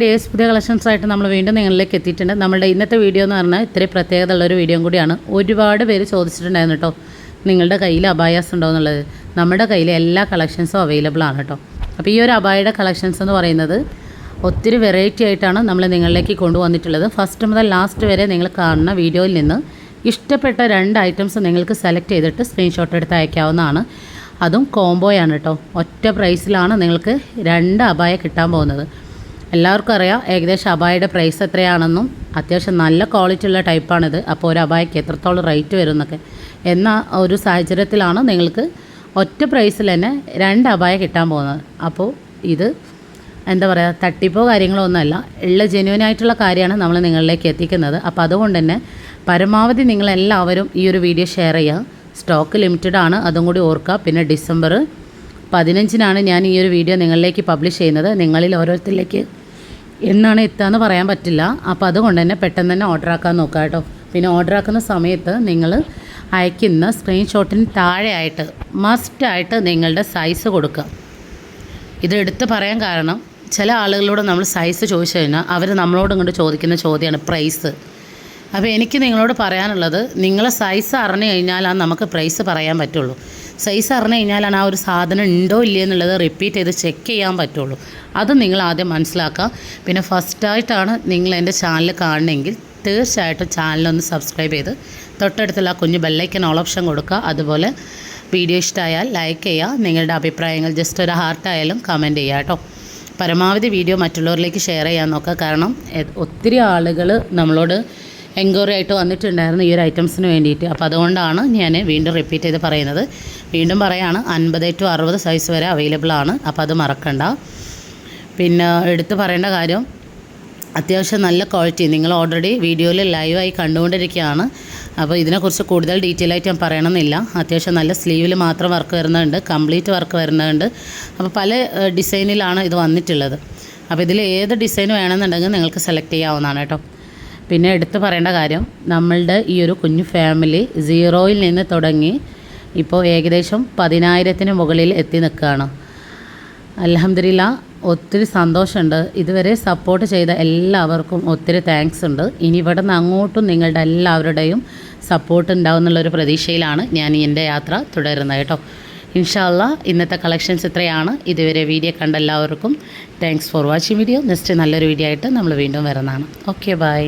Days പുതിയ കളക്ഷൻസായിട്ട് നമ്മൾ വീണ്ടും നിങ്ങളിലേക്ക് എത്തിയിട്ടുണ്ട്. നമ്മുടെ ഇന്നത്തെ വീഡിയോ എന്ന് പറഞ്ഞാൽ ഇത്തിരി പ്രത്യേകത ഉള്ളൊരു വീഡിയോ കൂടിയാണ്. ഒരുപാട് പേര് ചോദിച്ചിട്ടുണ്ടായിരുന്നു കേട്ടോ, നിങ്ങളുടെ കയ്യിൽ അബായാസ് ഉണ്ടോ എന്നുള്ളത്. നമ്മുടെ കയ്യിൽ എല്ലാ കളക്ഷൻസും അവൈലബിൾ ആണ് കേട്ടോ. അപ്പോൾ ഈ ഒരു അബായയുടെ കളക്ഷൻസ് എന്ന് പറയുന്നത് ഒത്തിരി വെറൈറ്റി ആയിട്ടാണ് നമ്മൾ നിങ്ങളിലേക്ക് കൊണ്ടുവന്നിട്ടുള്ളത്. ഫസ്റ്റ് മുതൽ ലാസ്റ്റ് വരെ നിങ്ങൾ കാണുന്ന വീഡിയോയിൽ നിന്ന് ഇഷ്ടപ്പെട്ട 2 ഐറ്റംസ് നിങ്ങൾക്ക് സെലക്ട് ചെയ്തിട്ട് സ്ക്രീൻഷോട്ട് എടുത്ത് അയക്കാവുന്നതാണ്. അതും കോംബോയാണ് കേട്ടോ. ഒറ്റ പ്രൈസിലാണ് നിങ്ങൾക്ക് 2 അബായ കിട്ടാൻ പോകുന്നത്. എല്ലാവർക്കും അറിയാം ഏകദേശം അബായയുടെ പ്രൈസ് എത്രയാണെന്നും അത്യാവശ്യം നല്ല ക്വാളിറ്റി ഉള്ള ടൈപ്പാണിത്. അപ്പോൾ ഒരു അബായയ്ക്ക് എത്രത്തോളം റേറ്റ് വരും എന്നൊക്കെ എന്ന ഒരു സാഹചര്യത്തിലാണ് നിങ്ങൾക്ക് ഒറ്റ പ്രൈസിൽ തന്നെ 2 അബായ കിട്ടാൻ പോകുന്നത്. അപ്പോൾ ഇത് എന്താ പറയുക, തട്ടിപ്പോ കാര്യങ്ങളോ ഒന്നുമല്ല, ഉള്ള ജെന്യുവനായിട്ടുള്ള കാര്യമാണ് നമ്മൾ നിങ്ങളിലേക്ക് എത്തിക്കുന്നത്. അപ്പോൾ അതുകൊണ്ട് തന്നെ പരമാവധി നിങ്ങളെല്ലാവരും ഈ ഒരു വീഡിയോ ഷെയർ ചെയ്യുക. സ്റ്റോക്ക് ലിമിറ്റഡ് ആണ്, അതും കൂടി ഓർക്കുക. പിന്നെ ഡിസംബർ 15-നാണ് ഞാൻ ഈ ഒരു വീഡിയോ നിങ്ങളിലേക്ക് പബ്ലിഷ് ചെയ്യുന്നത്. നിങ്ങളിൽ ഓരോരുത്തരിലേക്ക് എന്നാണ് എത്തുകയെന്ന് പറയാൻ പറ്റില്ല. അപ്പോൾ അതുകൊണ്ട് തന്നെ പെട്ടെന്ന് തന്നെ ഓർഡർ ആക്കാൻ നോക്കുക കേട്ടോ. പിന്നെ ഓർഡർ ആക്കുന്ന സമയത്ത് നിങ്ങൾ അയക്കുന്ന സ്ക്രീൻഷോട്ടിന് താഴെയായിട്ട് മസ്റ്റായിട്ട് നിങ്ങളുടെ സൈസ് കൊടുക്കുക. ഇത് എടുത്ത് പറയാൻ കാരണം, ചില ആളുകളോട് നമ്മൾ സൈസ് ചോദിച്ചു കഴിഞ്ഞാൽ അവർ നമ്മളോട് ഇങ്ങോട്ട് ചോദിക്കുന്ന ചോദ്യമാണ് പ്രൈസ്. അപ്പോൾ എനിക്ക് നിങ്ങളോട് പറയാനുള്ളത്, നിങ്ങളെ സൈസ് അറിഞ്ഞു കഴിഞ്ഞാലാണ് നമുക്ക് പ്രൈസ് പറയാൻ പറ്റുള്ളൂ. സൈസ് അറിഞ്ഞു കഴിഞ്ഞാലാണ് ആ ഒരു സാധനം ഉണ്ടോ ഇല്ലയോ എന്നുള്ളത് റിപ്പീറ്റ് ചെയ്ത് ചെക്ക് ചെയ്യാൻ പറ്റുള്ളൂ. അത് നിങ്ങൾ ആദ്യം മനസ്സിലാക്കുക. പിന്നെ ഫസ്റ്റായിട്ടാണ് നിങ്ങൾ എൻ്റെ ചാനൽ കാണണമെങ്കിൽ തീർച്ചയായിട്ടും ചാനലൊന്ന് സബ്സ്ക്രൈബ് ചെയ്ത് തൊട്ടടുത്തുള്ള കുഞ്ഞ് ബെല്ലൈക്കൻ ഓൾ ഓപ്ഷൻ കൊടുക്കുക. അതുപോലെ വീഡിയോ ഇഷ്ടമായാൽ ലൈക്ക് ചെയ്യുക. നിങ്ങളുടെ അഭിപ്രായങ്ങൾ ജസ്റ്റ് ഒരു ഹാർട്ടായാലും കമൻറ്റ് ചെയ്യുക കേട്ടോ. പരമാവധി വീഡിയോ മറ്റുള്ളവരിലേക്ക് ഷെയർ ചെയ്യാൻ നോക്കുക. കാരണം ഒത്തിരി ആളുകൾ നമ്മളോട് എൻക്വയറി ആയിട്ട് വന്നിട്ടുണ്ടായിരുന്നു ഈ ഒരു ഐറ്റംസിന് വേണ്ടിയിട്ട്. അപ്പോൾ അതുകൊണ്ടാണ് ഞാൻ വീണ്ടും റിപ്പീറ്റ് ചെയ്ത് പറയുന്നത്. വീണ്ടും പറയുകയാണ്, 50 to 60 സൈസ് വരെ അവൈലബിൾ ആണ്. അപ്പോൾ അത് മറക്കണ്ട. പിന്നെ എടുത്ത് പറയേണ്ട കാര്യം, അത്യാവശ്യം നല്ല ക്വാളിറ്റി നിങ്ങൾ ഓൾറെഡി വീഡിയോയിൽ ലൈവായി കണ്ടുകൊണ്ടിരിക്കുകയാണ്. അപ്പോൾ ഇതിനെക്കുറിച്ച് കൂടുതൽ ഡീറ്റെയിൽ ആയിട്ട് ഞാൻ പറയണമെന്നില്ല. അത്യാവശ്യം നല്ല സ്ലീവിൽ മാത്രം വർക്ക് വരുന്നുണ്ട്, കംപ്ലീറ്റ് വർക്ക് വരുന്നുണ്ട്. അപ്പോൾ പല ഡിസൈനിലാണ് ഇത് വന്നിട്ടുള്ളത്. അപ്പോൾ ഇതിൽ ഏത് ഡിസൈൻ വേണമെന്നുണ്ടെങ്കിൽ നിങ്ങൾക്ക് സെലക്ട് ചെയ്യാവുന്നതാണ് കേട്ടോ. പിന്നെ എടുത്ത് പറയേണ്ട കാര്യം, നമ്മളുടെ ഈ ഒരു കുഞ്ഞു ഫാമിലി 0-ൽ നിന്ന് തുടങ്ങി ഇപ്പോൾ ഏകദേശം 10,000-ന് മുകളിൽ എത്തി നിൽക്കുകയാണ്. അൽഹംദുലില്ലാഹ്, ഒത്തിരി സന്തോഷമുണ്ട്. ഇതുവരെ സപ്പോർട്ട് ചെയ്ത എല്ലാവർക്കും ഒത്തിരി താങ്ക്സ് ഉണ്ട്. ഇനി ഇവിടെ നിന്ന് അങ്ങോട്ടും നിങ്ങളുടെ എല്ലാവരുടെയും സപ്പോർട്ട് ഉണ്ടാവും എന്നുള്ളൊരു പ്രതീക്ഷയിലാണ് ഞാൻ എൻ്റെ യാത്ര തുടരുന്നത് കേട്ടോ. ഇൻഷാ അല്ലാഹ് ഇന്നത്തെ കളക്ഷൻസ് ഇത്രയാണ്. ഇതുവരെ വീഡിയോ കണ്ട എല്ലാവർക്കും thanks for watching video. Next നല്ലൊരു വീഡിയോ ആയിട്ട് നമ്മൾ വീണ്ടും വരുന്നതാണ്. Okay, by.